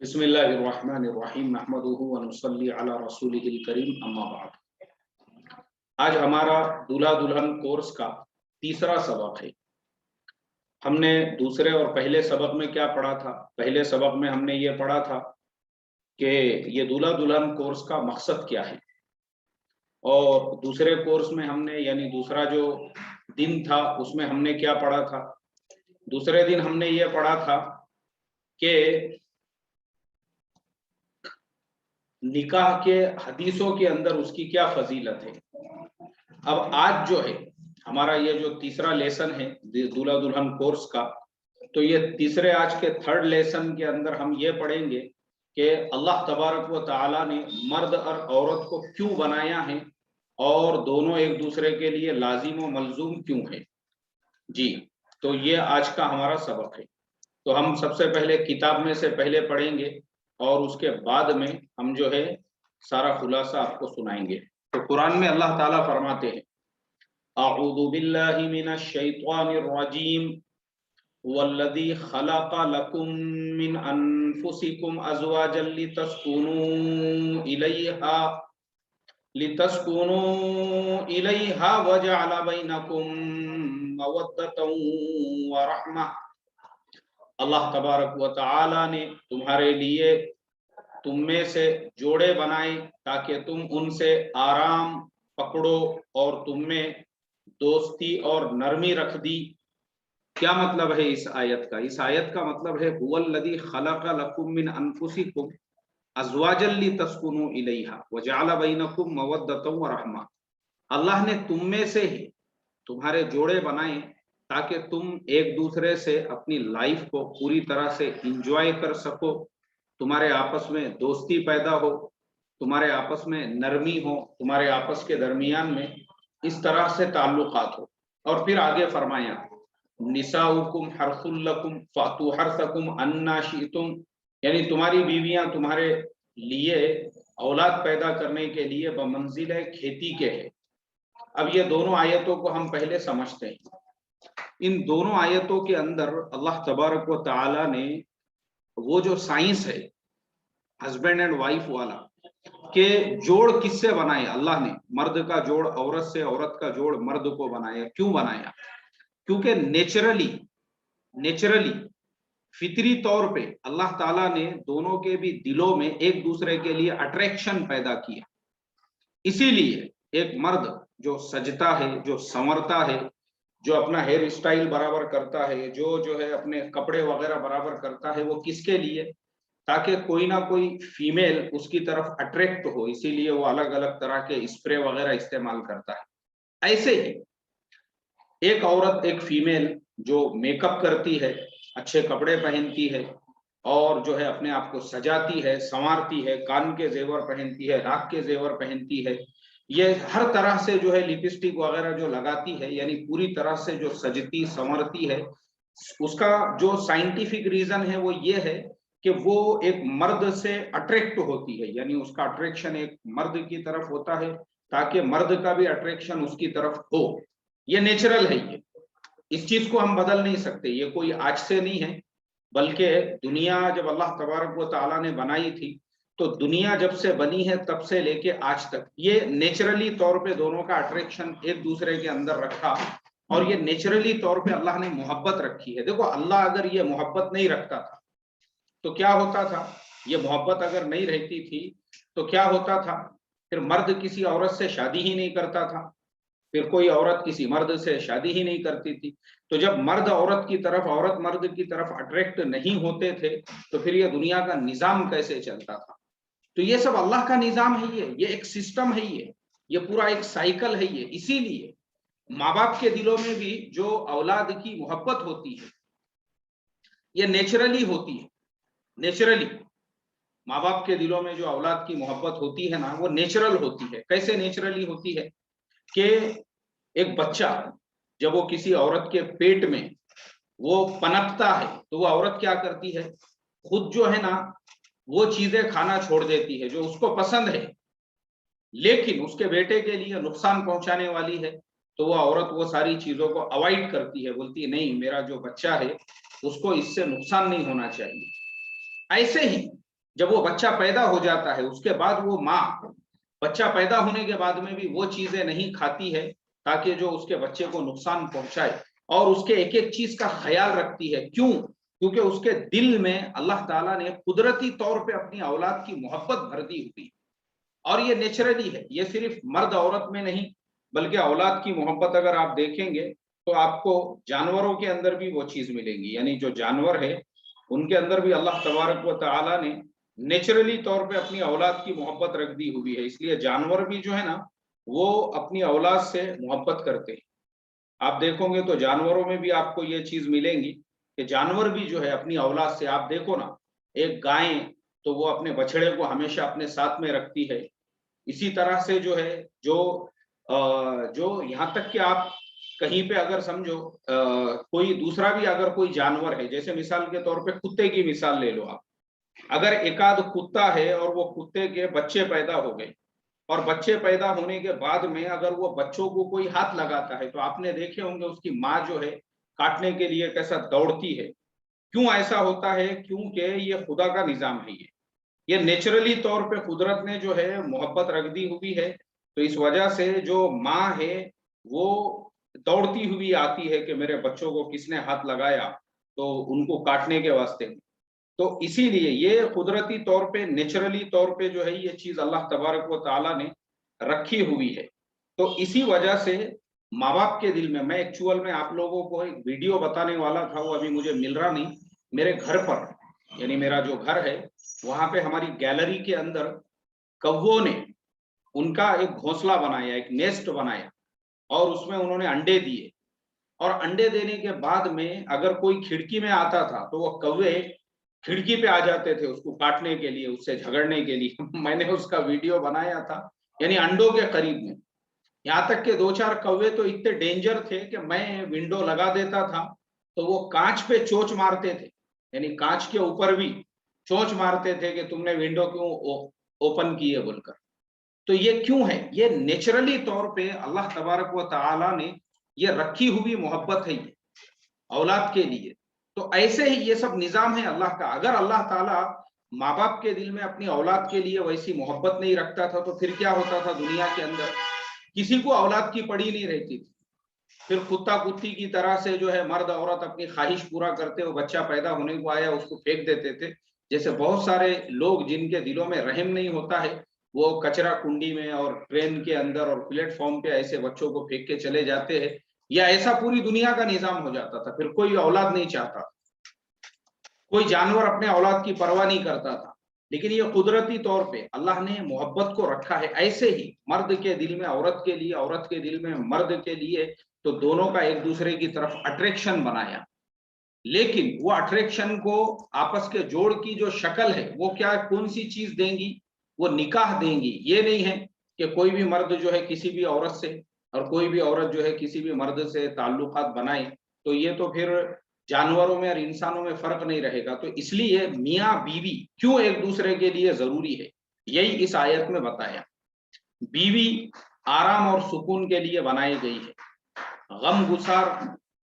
بسم اللہ الرحمن الرحیم نحمدہ ونصلی علی رسولہ الکریم اما بعد۔ آج ہمارا دولہا دلہن کورس کا تیسرا سبق ہے۔ ہم نے دوسرے اور پہلے سبق میں کیا پڑھا تھا؟ پہلے سبق میں ہم نے یہ پڑھا تھا کہ یہ دولہا دلہن کورس کا مقصد کیا ہے، اور دوسرے کورس میں ہم نے یعنی دوسرا جو دن تھا اس میں ہم نے کیا پڑھا تھا؟ دوسرے دن ہم نے یہ پڑھا تھا کہ نکاح کے حدیثوں کے اندر اس کی کیا فضیلت ہے۔ اب آج جو ہے ہمارا یہ جو تیسرا لیسن ہے دولہا دلہن کورس کا، تو یہ تیسرے آج کے تھرڈ لیسن کے اندر ہم یہ پڑھیں گے کہ اللہ تبارک و تعالی نے مرد اور عورت کو کیوں بنایا ہے اور دونوں ایک دوسرے کے لیے لازم و ملزوم کیوں ہے۔ جی تو یہ آج کا ہمارا سبق ہے۔ تو ہم سب سے پہلے کتاب میں سے پہلے پڑھیں گے اور اس کے بعد میں ہم جو ہے سارا خلاصہ آپ کو سنائیں گے۔ تو قرآن میں اللہ تعالیٰ فرماتے ہیں اعوذ باللہ من الشیطان الرجیم والذی خلق لکم من انفسکم ازواجا لتسکنوا الیہا وجعل بینکم مودۃ ورحمہ۔ اللہ تبارک و تعالی نے تمہارے لیے تم میں سے جوڑے بنائے تاکہ تم ان سے آرام پکڑو اور تم میں دوستی اور نرمی رکھ دی۔ کیا مطلب ہے اس آیت کا؟ اس آیت کا مطلب ہے هو الذی خلق لکم من انفسکم ازواجا لتسکنوا الیہا وجعل بینکم مودۃ ورحمہ۔ اللہ نے تم میں سے ہی تمہارے جوڑے بنائے تاکہ تم ایک دوسرے سے اپنی لائف کو پوری طرح سے انجوائے کر سکو، تمہارے آپس میں دوستی پیدا ہو، تمہارے آپس میں نرمی ہو، تمہارے آپس کے درمیان میں اس طرح سے تعلقات ہو۔ اور پھر آگے فرمایا نساؤکم حرث لکم فاتوا حرثکم انا شئتم، یعنی تمہاری بیویاں تمہارے لیے اولاد پیدا کرنے کے لیے بمنزل کھیتی کے ہے۔ اب یہ دونوں آیتوں کو ہم پہلے سمجھتے ہیں۔ ان دونوں آیتوں کے اندر اللہ تبارک و تعالی نے وہ جو سائنس ہے ہسبینڈ اینڈ وائف والا کہ جوڑ کس سے بنائے، اللہ نے مرد کا جوڑ عورت سے، عورت کا جوڑ مرد کو بنایا۔ کیوں بنایا؟ کیونکہ نیچرلی فطری طور پہ اللہ تعالیٰ نے دونوں کے بھی دلوں میں ایک دوسرے کے لیے اٹریکشن پیدا کیا۔ اسی لیے ایک مرد جو سجتا ہے، جو سنورتا ہے، جو اپنا ہیئر اسٹائل برابر کرتا ہے، جو ہے اپنے کپڑے وغیرہ برابر کرتا ہے، وہ کس کے لیے؟ تاکہ کوئی نہ کوئی فیمیل اس کی طرف اٹریکٹ ہو، اسی لیے وہ الگ الگ طرح کے اسپرے وغیرہ استعمال کرتا ہے۔ ایسے ہی ایک عورت، ایک فیمیل جو میک اپ کرتی ہے، اچھے کپڑے پہنتی ہے اور جو ہے اپنے آپ کو سجاتی ہے، سنوارتی ہے، کان کے زیور پہنتی ہے، ناک کے زیور پہنتی ہے، یہ ہر طرح سے جو ہے لپسٹک وغیرہ جو لگاتی ہے، یعنی پوری طرح سے جو سجتی سنورتی ہے، اس کا جو سائنٹیفک ریزن ہے وہ یہ ہے کہ وہ ایک مرد سے اٹریکٹ ہوتی ہے، یعنی اس کا اٹریکشن ایک مرد کی طرف ہوتا ہے تاکہ مرد کا بھی اٹریکشن اس کی طرف ہو۔ یہ نیچرل ہے، یہ اس چیز کو ہم بدل نہیں سکتے، یہ کوئی آج سے نہیں ہے، بلکہ دنیا جب اللہ تبارک و تعالیٰ نے بنائی تھی تو دنیا جب سے بنی ہے تب سے لے کے آج تک یہ نیچرلی طور پہ دونوں کا اٹریکشن ایک دوسرے کے اندر رکھا، اور یہ نیچرلی طور پہ اللہ نے محبت رکھی ہے۔ دیکھو اللہ اگر یہ محبت نہیں رکھتا تھا تو کیا ہوتا تھا؟ یہ محبت اگر نہیں رہتی تھی تو کیا ہوتا تھا؟ پھر مرد کسی عورت سے شادی ہی نہیں کرتا تھا، پھر کوئی عورت کسی مرد سے شادی ہی نہیں کرتی تھی۔ تو جب مرد عورت کی طرف، عورت مرد کی طرف اٹریکٹ نہیں ہوتے تھے تو پھر یہ دنیا کا نظام کیسے چلتا تھا؟ تو یہ سب اللہ کا نظام ہے، یہ ایک سسٹم ہے، یہ پورا ایک سائیکل ہے۔ یہ اسی لیے ماں باپ کے دلوں میں بھی جو اولاد کی محبت ہوتی ہے یہ نیچرلی ہوتی ہے۔ نیچرلی ماں باپ کے دلوں میں جو اولاد کی محبت ہوتی ہے نا، وہ نیچرل ہوتی ہے۔ کیسے نیچرلی ہوتی ہے؟ کہ ایک بچہ جب وہ کسی عورت کے پیٹ میں وہ پنپتا ہے تو وہ عورت کیا کرتی ہے؟ خود جو ہے نا وہ چیزیں کھانا چھوڑ دیتی ہے جو اس کو پسند ہے، لیکن اس کے بیٹے کے لیے نقصان پہنچانے والی ہے تو وہ عورت وہ ساری چیزوں کو اوائڈ کرتی ہے، بولتی ہے نہیں، میرا جو بچہ ہے اس کو اس سے نقصان نہیں ہونا چاہیے۔ ایسے ہی جب وہ بچہ پیدا ہو جاتا ہے اس کے بعد وہ ماں بچہ پیدا ہونے کے بعد میں بھی وہ چیزیں نہیں کھاتی ہے تاکہ جو اس کے بچے کو نقصان پہنچائے، اور اس کے ایک ایک چیز کا خیال رکھتی ہے. کیوں؟ کیونکہ اس کے دل میں اللہ تعالیٰ نے قدرتی طور پہ اپنی اولاد کی محبت بھر دی ہوئی، اور یہ نیچرلی ہے. یہ صرف مرد عورت میں نہیں، بلکہ اولاد کی محبت اگر آپ دیکھیں گے تو آپ کو جانوروں کے اندر بھی وہ چیز ملے گی. یعنی جو جانور ہے ان کے اندر بھی اللہ تبارک و تعالیٰ نے نیچرلی طور پہ اپنی اولاد کی محبت رکھ دی ہوئی ہے. اس لیے جانور بھی جو ہے نا وہ اپنی اولاد سے محبت کرتے ہیں. آپ دیکھو گے تو جانوروں میں بھی آپ کو یہ چیز ملیں گی کہ جانور بھی جو ہے اپنی اولاد سے، آپ دیکھو نا ایک گائے تو وہ اپنے بچڑے کو ہمیشہ اپنے ساتھ میں رکھتی ہے. اسی طرح سے جو ہے جو یہاں تک کہ آپ کہیں پہ اگر سمجھو کوئی دوسرا بھی اگر کوئی جانور ہے، جیسے مثال کے طور پہ کتے کی مثال لے لو آپ. اگر ایک آدھ کتا ہے اور وہ کتے کے بچے پیدا ہو گئے، اور بچے پیدا ہونے کے بعد میں اگر وہ بچوں کو کوئی ہاتھ لگاتا ہے تو آپ نے دیکھے ہوں گے اس کی ماں جو ہے کاٹنے کے لیے کیسا دوڑتی ہے. کیوں ایسا ہوتا ہے؟ کیونکہ یہ خدا کا نظام ہے. یہ نیچرلی طور پہ قدرت نے جو ہے محبت رکھ دی ہوئی ہے. تو اس وجہ سے جو ماں ہے وہ دوڑتی ہوئی آتی ہے کہ میرے بچوں کو کس نے ہاتھ لگایا تو ان کو کاٹنے کے واسطے. تو اسی لیے یہ قدرتی طور پہ نیچرلی طور پہ جو ہے یہ چیز اللہ تبارک و تعالیٰ نے رکھی ہوئی ہے. تو اسی وجہ سے ماں باپ کے دل میں ایکچوئل میں آپ لوگوں کو ایک ویڈیو بتانے والا تھا، وہ ابھی مجھے مل رہا نہیں. میرے گھر پر، یعنی میرا جو گھر ہے وہاں پہ ہماری گیلری کے اندر کووں نے ان کا ایک گھونسلہ بنایا، ایک نیسٹ بنایا، اور اس میں انہوں نے انڈے دیے. اور انڈے دینے کے بعد میں اگر کوئی کھڑکی میں آتا تھا تو وہ کوے کھڑکی پہ آ جاتے تھے اس کو کاٹنے کے لیے، اس سے جھگڑنے کے لیے. میں نے اس کا ویڈیو بنایا تھا، یعنی انڈوں کے قریب میں. یہاں تک کہ دو چار کوے تو اتنے ڈینجر تھے کہ میں ونڈو لگا دیتا تھا تو وہ کانچ پہ چوچ مارتے تھے، یعنی کانچ کے اوپر بھی چونچ مارتے تھے کہ تم نے ونڈو کیوں اوپن کی ہے بول کر. تو یہ کیوں ہے؟ یہ نیچرلی طور پہ اللہ تبارک و تعالیٰ نے یہ رکھی ہوئی محبت ہے یہ اولاد کے لیے. تو ایسے ہی یہ سب نظام ہے اللہ کا. اگر اللہ تعالیٰ ماں باپ کے دل میں اپنی اولاد کے لیے ویسی محبت نہیں رکھتا تھا تو پھر کیا ہوتا تھا؟ دنیا کے اندر کسی کو اولاد کی پڑی نہیں رہتی تھی. پھر کتا کتی کی طرح سے جو ہے مرد عورت اپنی خواہش پورا کرتے، وہ بچہ پیدا ہونے کو آیا اس کو پھینک دیتے تھے. جیسے بہت سارے لوگ جن کے دلوں میں رحم نہیں ہوتا ہے وہ کچرا کنڈی میں اور ٹرین کے اندر اور پلیٹ فارم پہ ایسے بچوں کو پھینک کے چلے جاتے ہیں. یا ایسا پوری دنیا کا نظام ہو جاتا تھا، پھر کوئی اولاد نہیں چاہتا، کوئی جانور اپنے اولاد کی پرواہ نہیں کرتا تھا. لیکن یہ قدرتی طور پہ اللہ نے محبت کو رکھا ہے. ایسے ہی مرد کے دل میں عورت کے لیے، عورت کے دل میں مرد کے لیے، تو دونوں کا ایک دوسرے کی طرف اٹریکشن بنایا. لیکن وہ اٹریکشن کو آپس کے جوڑ کی جو شکل ہے وہ کیا، کون سی چیز دیں گی؟ وہ نکاح دیں گی. یہ نہیں ہے کہ کوئی بھی مرد جو ہے کسی بھی عورت سے اور کوئی بھی عورت جو ہے کسی بھی مرد سے تعلقات بنائے تو یہ تو پھر جانوروں میں اور انسانوں میں فرق نہیں رہے گا. تو اس لیے میاں بیوی کیوں ایک دوسرے کے لیے ضروری ہے یہی اس آیت میں بتایا. بیوی آرام اور سکون کے لیے بنائی گئی ہے. غم گسار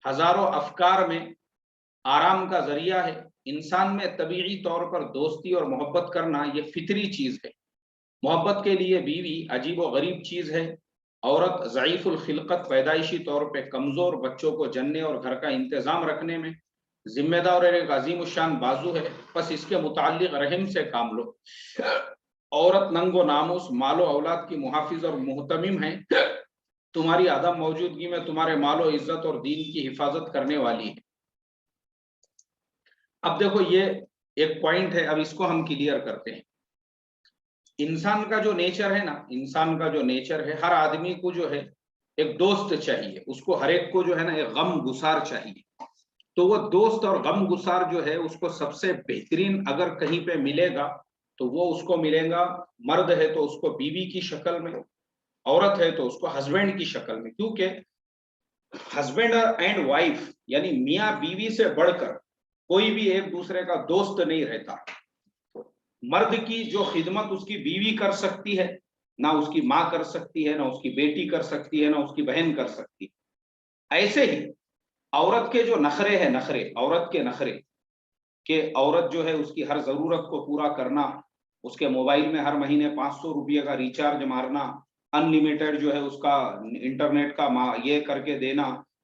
ہزاروں افکار میں آرام کا ذریعہ ہے. انسان میں طبیعی طور پر دوستی اور محبت کرنا یہ فطری چیز ہے. محبت کے لیے بیوی عجیب و غریب چیز ہے. عورت ضعیف الخلقت، پیدائشی طور پہ کمزور، بچوں کو جننے اور گھر کا انتظام رکھنے میں ذمہ دار اور ایک عظیم الشان بازو ہے. بس اس کے متعلق رحم سے کام لو. عورت ننگ و ناموس، مال و اولاد کی محافظ اور محتمم ہے. تمہاری عدم موجودگی میں تمہارے مال و عزت اور دین کی حفاظت کرنے والی ہے. اب دیکھو یہ ایک پوائنٹ ہے، اب اس کو ہم کلیئر کرتے ہیں. انسان کا جو نیچر ہے نا، انسان کا جو نیچر ہے، ہر آدمی کو جو ہے ایک دوست چاہیے. اس کو ہر ایک کو جو ہے نا ایک غم گسار چاہیے. تو وہ دوست اور غم گسار جو ہے اس کو سب سے بہترین اگر کہیں پہ ملے گا تو وہ اس کو ملے گا، مرد ہے تو اس کو بیوی کی شکل میں، عورت ہے تو اس کو ہسبینڈ کی شکل میں. کیونکہ ہسبینڈ اینڈ وائف یعنی میاں بیوی سے بڑھ کر کوئی بھی ایک دوسرے کا دوست نہیں رہتا. مرد کی جو خدمت اس کی بیوی کر سکتی ہے نہ اس کی ماں کر سکتی ہے، نہ اس کی بیٹی کر سکتی ہے، نہ اس کی بہن کر سکتی ہے. ایسے ہی عورت کے جو نخرے ہیں، نخرے عورت کے نخرے کہ عورت جو ہے اس کی ہر ضرورت کو پورا کرنا، اس کے موبائل میں ہر مہینے 500 روپے کا ریچارج مارنا، ان لمیٹڈ جو ہے اس کا انٹرنیٹ کا یہ کر کے دینا،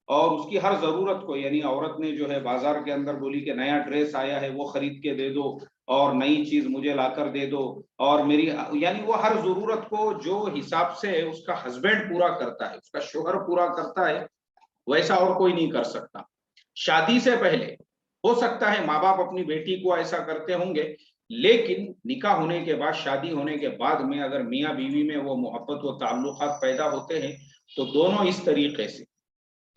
اور اس کی ہر ضرورت کو، یعنی عورت نے جو ہے بازار کے اندر بولی کہ نیا ڈریس آیا ہے وہ خرید کے دے دو، اور نئی چیز مجھے لا کر دے دو، اور میری، یعنی وہ ہر ضرورت کو جو حساب سے اس کا ہسبینڈ پورا کرتا ہے، اس کا شوہر پورا کرتا ہے، ویسا اور کوئی نہیں کر سکتا۔ شادی سے پہلے ہو سکتا ہے ماں باپ اپنی بیٹی کو ایسا کرتے ہوں گے، لیکن نکاح ہونے کے بعد، شادی ہونے کے بعد میں اگر میاں بیوی میں وہ محبت و تعلقات پیدا ہوتے ہیں تو دونوں اس طریقے سے،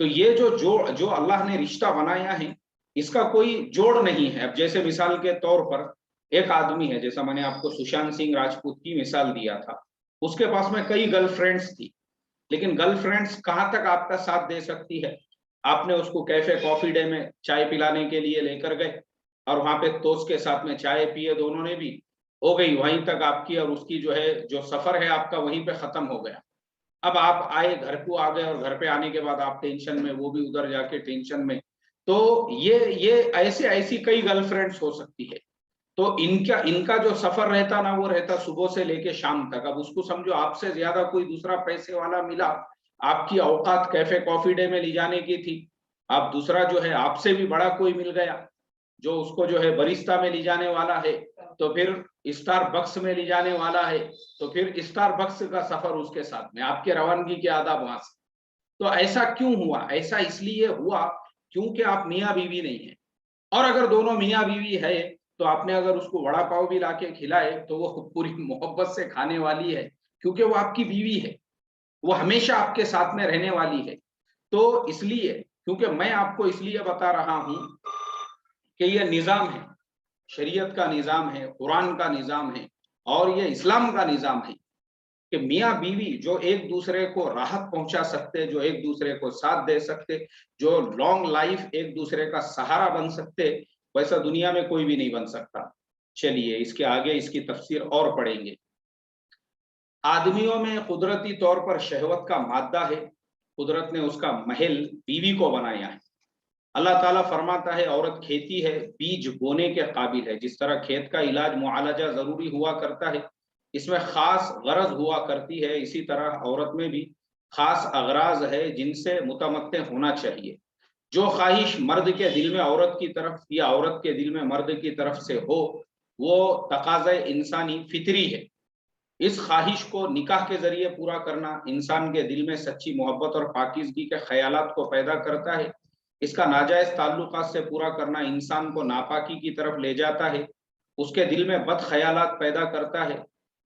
تو یہ جو اللہ نے رشتہ بنایا ہے اس کا کوئی جوڑ نہیں ہے۔ اب جیسے مثال کے طور پر ایک آدمی ہے، جیسا میں نے آپ کو سشانت سنگھ راجپوت کی مثال دیا تھا، اس کے پاس میں کئی گرل فرینڈز تھی، لیکن گرل فرینڈز کہاں تک آپ کا ساتھ دے سکتی ہے؟ آپ نے اس کو کیفے کافی ڈے میں چائے پلانے کے لیے لے کر گئے اور وہاں پہ دوست کے ساتھ میں چائے پیے دونوں نے بھی، ہو گئی وہیں تک آپ کی اور اس کی جو ہے جو سفر ہے آپ کا وہیں پہ ختم ہو گیا۔ اب آپ آئے، گھر کو آ گئے، اور گھر پہ آنے کے بعد آپ ٹینشن میں، وہ بھی ادھر جا کے ٹینشن میں، تو یہ ایسی کئی گرل فرینڈز ہو سکتی ہے۔ تو ان کا جو سفر رہتا نا، وہ رہتا صبح سے لے کے شام تک۔ اب اس کو سمجھو آپ سے زیادہ کوئی دوسرا پیسے والا ملا، آپ کی اوقات کیفے کافی ڈے میں لے جانے کی تھی، آپ دوسرا جو ہے آپ سے بھی بڑا کوئی مل گیا جو اس کو جو ہے بریستا میں لے جانے والا ہے، تو پھر اسٹار بکس میں لے جانے والا ہے، تو پھر اسٹار بکس کا سفر اس کے ساتھ میں، آپ کے روانگی کے آداب وہاں سے۔ تو ایسا کیوں ہوا؟ ایسا اس لیے ہوا کیونکہ آپ میاں بیوی نہیں ہیں۔ اور اگر دونوں میاں بیوی ہے تو آپ نے اگر اس کو وڑا پاؤ بھی لا کے کھلائے تو وہ پوری محبت سے کھانے والی ہے، کیونکہ وہ آپ کی بیوی ہے، وہ ہمیشہ آپ کے ساتھ میں رہنے والی ہے۔ تو اس لیے، کیونکہ میں آپ کو اس لیے بتا رہا ہوں کہ یہ نظام ہے، شریعت کا نظام ہے، قرآن کا نظام ہے، اور یہ اسلام کا نظام ہے کہ میاں بیوی جو ایک دوسرے کو راحت پہنچا سکتے، جو ایک دوسرے کو ساتھ دے سکتے، جو لانگ لائف ایک دوسرے کا سہارا بن سکتے، ویسا دنیا میں کوئی بھی نہیں بن سکتا۔ چلیے اس کے آگے اس کی تفسیر اور پڑھیں گے۔ آدمیوں میں قدرتی طور پر شہوت کا مادہ ہے، قدرت نے اس کا محل بیوی کو بنایا ہے۔ اللہ تعالیٰ فرماتا ہے عورت کھیتی ہے، بیج بونے کے قابل ہے۔ جس طرح کھیت کا علاج معالجہ ضروری ہوا کرتا ہے، اس میں خاص غرض ہوا کرتی ہے، اسی طرح عورت میں بھی خاص اغراض ہے جن سے متمتع ہونا چاہیے۔ جو خواہش مرد کے دل میں عورت کی طرف یا عورت کے دل میں مرد کی طرف سے ہو، وہ تقاضۂ انسانی فطری ہے۔ اس خواہش کو نکاح کے ذریعے پورا کرنا انسان کے دل میں سچی محبت اور پاکیزگی کے خیالات کو پیدا کرتا ہے۔ اس کا ناجائز تعلقات سے پورا کرنا انسان کو ناپاکی کی طرف لے جاتا ہے، اس کے دل میں بد خیالات پیدا کرتا ہے۔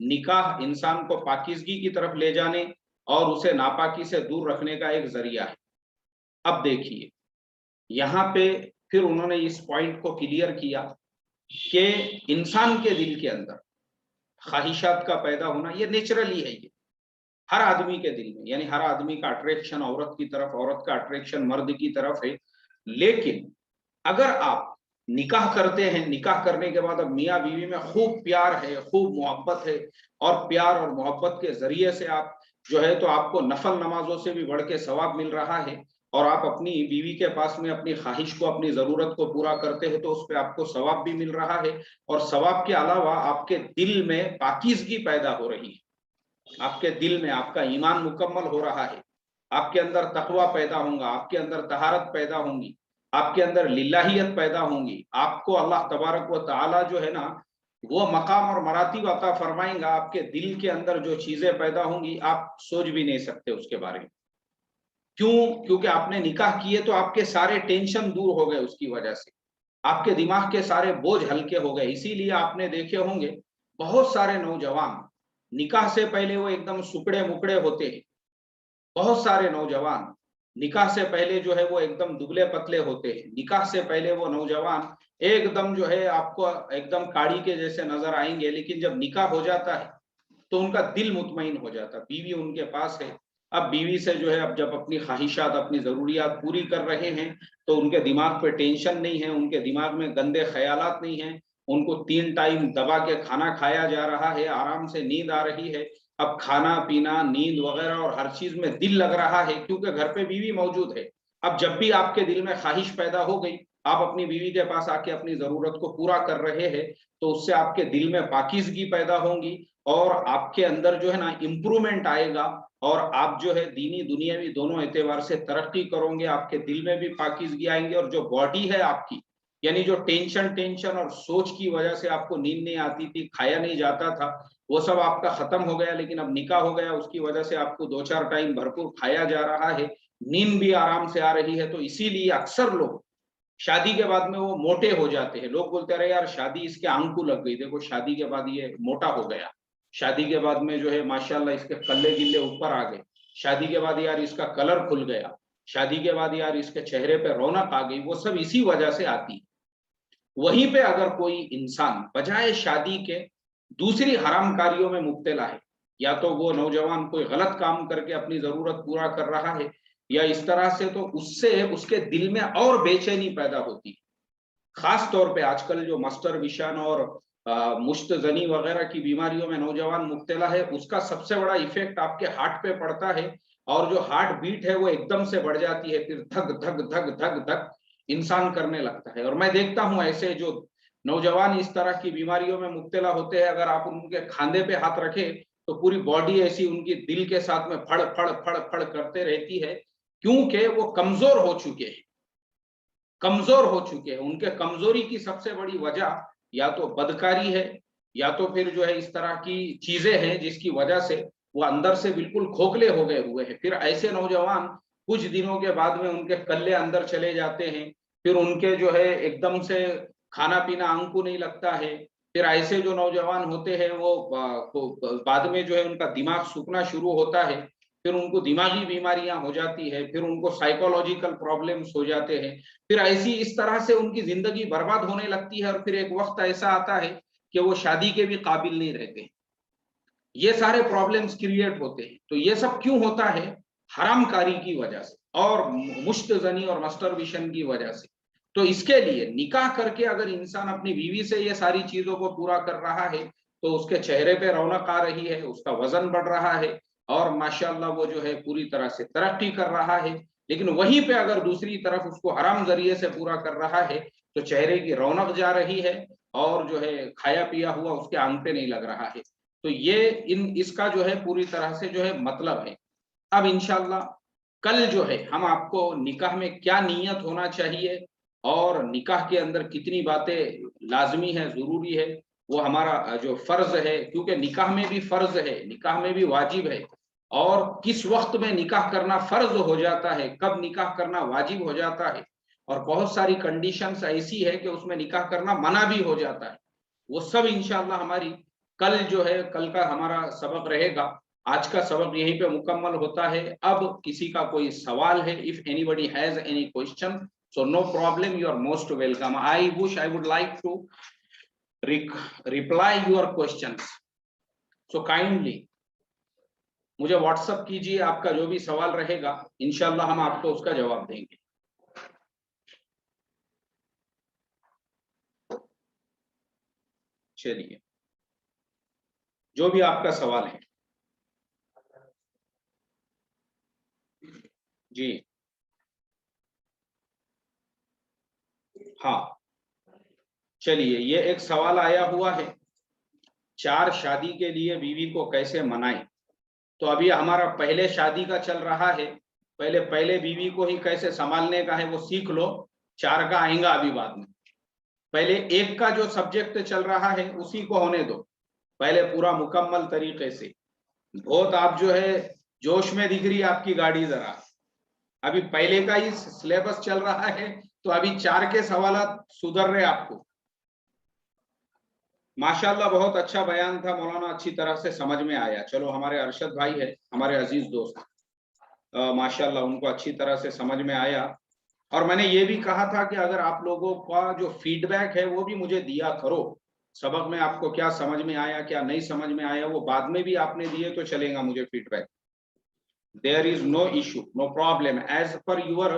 نکاح انسان کو پاکیزگی کی طرف لے جانے اور اسے ناپاکی سے دور رکھنے کا ایک ذریعہ ہے۔ اب دیکھیے یہاں پہ پھر انہوں نے اس پوائنٹ کو کلیئر کیا کہ انسان کے دل کے اندر خواہشات کا پیدا ہونا یہ نیچرلی ہے، یہ ہر آدمی کے دل میں، یعنی ہر آدمی کا اٹریکشن عورت کی طرف، عورت کا اٹریکشن مرد کی طرف ہے۔ لیکن اگر آپ نکاح کرتے ہیں، نکاح کرنے کے بعد اب میاں بیوی میں خوب پیار ہے، خوب محبت ہے، اور پیار اور محبت کے ذریعے سے آپ جو ہے تو آپ کو نفل نمازوں سے بھی بڑھ کے ثواب مل رہا ہے، اور آپ اپنی بیوی کے پاس میں اپنی خواہش کو، اپنی ضرورت کو پورا کرتے ہیں تو اس پہ آپ کو ثواب بھی مل رہا ہے، اور ثواب کے علاوہ آپ کے دل میں پاکیزگی پیدا ہو رہی ہے، آپ کے دل میں آپ کا ایمان مکمل ہو رہا ہے، آپ کے اندر تقوی پیدا ہوگا، آپ کے اندر طہارت پیدا ہوں گی، آپ کے اندر للہیت پیدا ہوں گی، آپ کو اللہ تبارک و تعالی جو ہے نا وہ مقام اور مراتب عطا فرمائیں گا، آپ کے دل کے اندر جو چیزیں پیدا ہوں گی آپ سوچ بھی نہیں سکتے اس کے بارے میں۔ کیوں؟ کیونکہ آپ نے نکاح کیے تو آپ کے سارے ٹینشن دور ہو گئے، اس کی وجہ سے آپ کے دماغ کے سارے بوجھ ہلکے ہو گئے۔ اسی لیے آپ نے دیکھے ہوں گے بہت سارے نوجوان نکاح سے پہلے وہ ایک دم سکڑے مکڑے ہوتے ہیں، بہت سارے نوجوان نکاح سے پہلے جو ہے وہ ایک دم دبلے پتلے ہوتے ہیں، نکاح سے پہلے وہ نوجوان ایک دم جو ہے آپ کو ایک دم کاڑی کے جیسے نظر آئیں گے، لیکن جب نکاح ہو جاتا ہے تو ان کا دل مطمئن ہو جاتا، بیوی ان کے پاس ہے۔ اب بیوی سے جو ہے اب جب اپنی خواہشات، اپنی ضروریات پوری کر رہے ہیں تو ان کے دماغ پہ ٹینشن نہیں ہے، ان کے دماغ میں گندے خیالات نہیں ہیں، ان کو 3 ٹائم دبا کے کھانا کھایا جا رہا ہے، آرام سے نیند آ رہی ہے۔ اب کھانا پینا، نیند وغیرہ اور ہر چیز میں دل لگ رہا ہے کیونکہ گھر پہ بیوی موجود ہے۔ اب جب بھی آپ کے دل میں خواہش پیدا ہو گئی، آپ اپنی بیوی کے پاس آ کے اپنی ضرورت کو پورا کر رہے ہیں تو اس سے آپ کے دل میں پاکیزگی پیدا ہوں گی اور آپ کے اندر جو ہے نا امپرومنٹ آئے گا اور آپ جو ہے دینی دنیاوی دونوں اعتبار سے ترقی کرو گے. آپ کے دل میں بھی پاکیزگی آئیں گی اور جو باڈی ہے آپ کی یعنی جو ٹینشن اور سوچ کی وجہ سے آپ کو نیند نہیں آتی تھی, کھایا نہیں جاتا تھا, وہ سب آپ کا ختم ہو گیا. لیکن اب نکاح ہو گیا, اس کی وجہ سے آپ کو 2-4 ٹائم بھرپور کھایا جا رہا ہے, نیند بھی آرام سے آ رہی ہے. تو اسی لیے اکثر لوگ شادی کے بعد میں وہ موٹے ہو جاتے ہیں. لوگ بولتے رہے یار شادی اس کے آنکھ کو لگ گئی, دیکھو شادی کے بعد یہ موٹا ہو گیا, شادی کے بعد میں جو ہے ماشاءاللہ اس کے کلے گلے اوپر آ گئے, شادی کے بعد یار اس کا کلر کھل گیا, شادی کے بعد یار اس کے چہرے پہ رونق آ گئی. وہ سب اسی وجہ سے آتی ہے. وہیں پہ اگر کوئی انسان بجائے شادی کے دوسری حرام کاریوں میں مبتلا ہے, یا تو وہ نوجوان کوئی غلط کام کر کے اپنی ضرورت پورا کر رہا ہے یا اس طرح سے, تو اس سے اس کے دل میں اور بے چینی پیدا ہوتی ہے. خاص طور پہ آج کل جو مسٹر وشن اور مشت زنی وغیرہ کی بیماریوں میں نوجوان مبتلا ہے, اس کا سب سے بڑا ایفیکٹ آپ کے ہارٹ پہ پڑتا ہے اور جو ہارٹ بیٹ ہے وہ ایک دم سے بڑھ جاتی ہے, پھر دھک دھک دھک دھک دھک انسان کرنے لگتا ہے. اور میں دیکھتا ہوں ایسے جو نوجوان اس طرح کی بیماریوں میں مبتلا ہوتے ہیں, اگر آپ ان کے کھاندے پہ ہاتھ رکھے تو پوری باڈی ایسی ان کی دل کے ساتھ میں پھڑ پھڑ پھڑ پھڑ کرتے رہتی ہے, کیونکہ وہ کمزور ہو چکے ہیں. ان کے کمزوری کی سب سے بڑی وجہ یا تو بدکاری ہے یا تو پھر جو ہے اس طرح کی چیزیں ہیں جس کی وجہ سے وہ اندر سے بالکل کھوکھلے ہو گئے ہوئے ہیں. پھر ایسے نوجوان کچھ دنوں کے بعد میں ان کے کلے اندر چلے جاتے ہیں, پھر ان کے جو ہے ایک دم سے کھانا پینا آنکھ کو نہیں لگتا ہے. پھر ایسے جو نوجوان ہوتے ہیں وہ بعد میں جو ہے ان کا دماغ سوکھنا شروع ہوتا ہے, پھر ان کو دماغی بیماریاں ہو جاتی ہے, پھر ان کو سائیکولوجیکل پرابلمز ہو جاتے ہیں. پھر ایسی اس طرح سے ان کی زندگی برباد ہونے لگتی ہے اور پھر ایک وقت ایسا آتا ہے کہ وہ شادی کے بھی قابل نہیں رہتے. یہ سارے پرابلمز کریٹ ہوتے ہیں. تو یہ سب کیوں ہوتا ہے؟ حرام کاری کی وجہ سے اور مشت زنی اور مسٹربیشن کی وجہ سے. تو اس کے لیے نکاح کر کے اگر انسان اپنی بیوی سے یہ ساری چیزوں کو پورا کر رہا ہے تو اس کے چہرے پہ رونق آ رہی ہے, اس کا وزن بڑھ رہا ہے اور ماشاءاللہ وہ جو ہے پوری طرح سے ترقی کر رہا ہے. لیکن وہیں پہ اگر دوسری طرف اس کو حرام ذریعے سے پورا کر رہا ہے تو چہرے کی رونق جا رہی ہے اور جو ہے کھایا پیا ہوا اس کے آنکھ پہ نہیں لگ رہا ہے. تو یہ اس کا جو ہے پوری طرح سے جو ہے مطلب ہے. اب انشاءاللہ کل جو ہے ہم آپ کو نکاح میں کیا نیت ہونا چاہیے اور نکاح کے اندر کتنی باتیں لازمی ہے, ضروری ہے, وہ ہمارا جو فرض ہے, کیونکہ نکاح میں بھی فرض ہے, نکاح میں بھی واجب ہے, اور کس وقت میں نکاح کرنا فرض ہو جاتا ہے, کب نکاح کرنا واجب ہو جاتا ہے, اور بہت ساری کنڈیشنز ایسی ہے کہ اس میں نکاح کرنا منع بھی ہو جاتا ہے. وہ سب انشاءاللہ ہماری کل جو ہے کل کا ہمارا سبق رہے گا. آج کا سبق یہیں پہ مکمل ہوتا ہے. اب کسی کا کوئی سوال ہے, if anybody has any question, so no problem, you are most welcome. I would like to reply your questions. So kindly مجھے واٹس اپ کیجیے, آپ کا جو بھی سوال رہے گا انشاءاللہ ہم آپ کو اس کا جواب دیں گے. چلیے جو بھی آپ کا سوال ہے. جی ہاں چلیے, یہ ایک سوال آیا ہوا ہے, 4 شادی کے لیے بیوی کو کیسے منائیں. تو ابھی ہمارا پہلے شادی کا چل رہا ہے, پہلے بیوی کو ہی کیسے سنبھالنے کا ہے وہ سیکھ لو, 4 کا آئیں گا ابھی بعد میں. پہلے ایک کا جو سبجیکٹ چل رہا ہے اسی کو ہونے دو پہلے پورا مکمل طریقے سے. بہت آپ جو ہے جوش میں دکھ رہی آپ کی گاڑی, ذرا ابھی پہلے کا ہی سلیبس چل رہا ہے تو ابھی 4 کے سوالات سدھر رہے آپ کو. ماشاءاللہ بہت اچھا بیان تھا مولانا, اچھی طرح سے سمجھ میں آیا. چلو ہمارے ارشد بھائی ہے, ہمارے عزیز دوست, ماشاءاللہ ان کو اچھی طرح سے سمجھ میں آیا. اور میں نے یہ بھی کہا تھا کہ اگر آپ لوگوں کا جو فیڈ بیک ہے وہ بھی مجھے دیا کرو, سبق میں آپ کو کیا سمجھ میں آیا کیا نہیں سمجھ میں آیا, وہ بعد میں بھی آپ نے دیے تو چلے گا مجھے feedback. There is no issue, no problem. As per your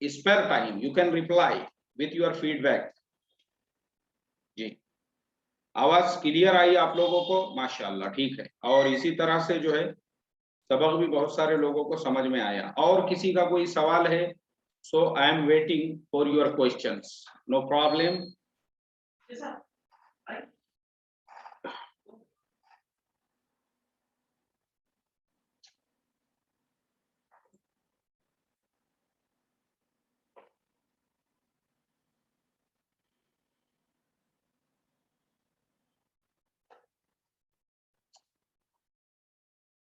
spare time, you can reply with your feedback. جی آواز کلیئر آئی آپ لوگوں کو؟ ماشاءاللہ ٹھیک ہے. اور اسی طرح سے جو ہے سبق بھی بہت سارے لوگوں کو سمجھ میں آیا. اور کسی کا کوئی سوال ہے So I am waiting for your questions. No problem. Yes, sir.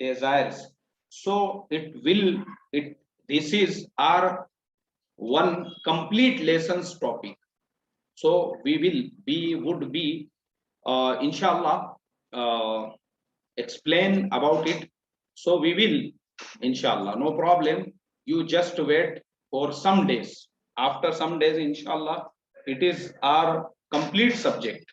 desires? So this is our one complete lessons topic, so we would be inshallah explain about it. So we will inshallah, no problem, you just wait for some days. After some days inshallah it is our complete subject